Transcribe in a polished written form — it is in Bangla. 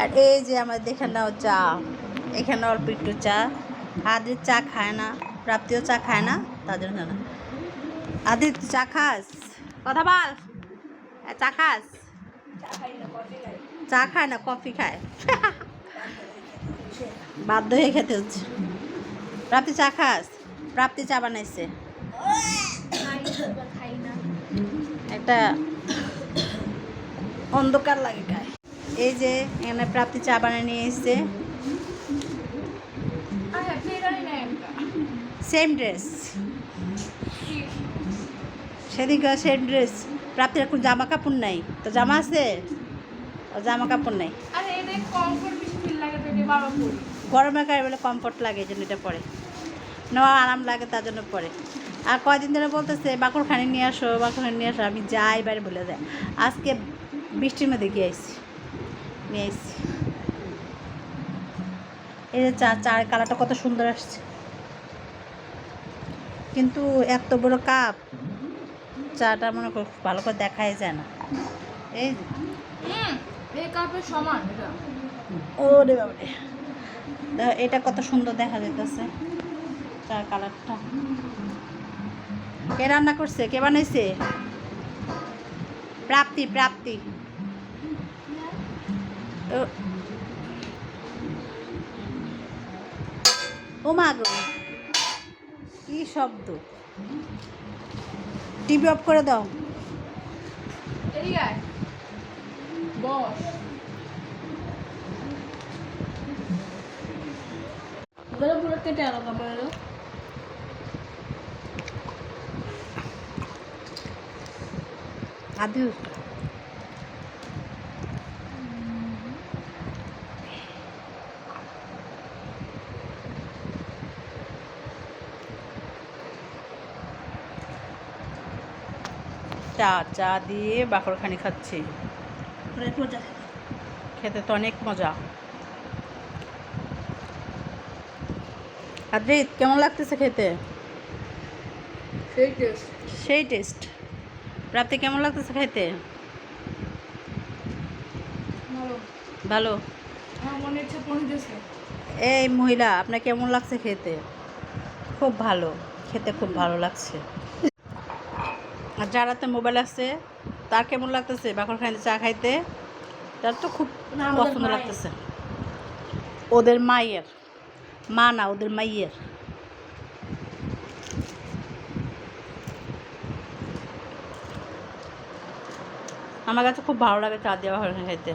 আর এই যে আমাদের এখানেও চা, এখানে অল্প একটু চা। আদির চা খায় না, প্রাপ্তিও চা খায় না, তাদের জন্য না। আদির চা খাস? কথা বল। চা খাস? চা খায় না, কফি খায়। বাধ্য হয়ে খেতে হচ্ছে। প্রাপ্তি চা খাস? প্রাপ্তি চা বানাইছে, একটা অন্ধকার লাগে গায়ে। এই যে এখানে প্রাপ্তি চা বানিয়ে নিয়ে এসছে। সেম ড্রেস, সেদিকে সেম ড্রেস। প্রাপ্তির এখন জামা কাপড় নাই, তো জামা আছে? জামা কাপড় নেই। গরমের গায়ে বলে কমফোর্ট লাগে, এই জন্য এটা পরে নেওয়া আরাম লাগে, তার জন্য পরে। আর কয়দিন ধরে বলতেছে বাকুরখানি নিয়ে আসো, বাকুরখানি নিয়ে আসো। আমি যাই বাইরে বলে যায়। আজকে বৃষ্টির মধ্যে গিয়ে আসছি, নিয়ে আসছি। এই যে চার কালারটা কত সুন্দর আসছে, কিন্তু এত বড় কাপ, চাটা মনে কর ভালো করে দেখাই যায় না। এই কাপের সমান এটা। ওরে বাবারে, এটা কত সুন্দর দেখা যাইতেছে চার কালারটা। কে রান্না করছে, কে বানাইছে? প্রাপ্তি, প্রাপ্তি। ও মা গো, কি শব্দ! টিভি অফ করে দাও। বস পুরো কেটে আলো কাপড়। আদু চা দিয়ে বাকরখানি খাচ্ছি। খেতে তো অনেক মজা। আদ্রিত, কেমন লাগতেছে খেতে? সেই টেস্ট। প্রাপ্তি, কেমন লাগতেছে খেতে? ভালো। এই মহিলা, আপনার কেমন লাগছে খেতে? খুব ভালো, খেতে খুব ভালো লাগছে। আর যারা তো মোবাইল আছে, তার কেমন লাগতেছে বাকরখানি চা খাইতে? তার তো খুব পছন্দ লাগতেছে। ওদের মায়ের, মা না, ওদের মাইয়ের। আমার কাছে খুব ভালো লাগে চা দেওয়া খাইতে।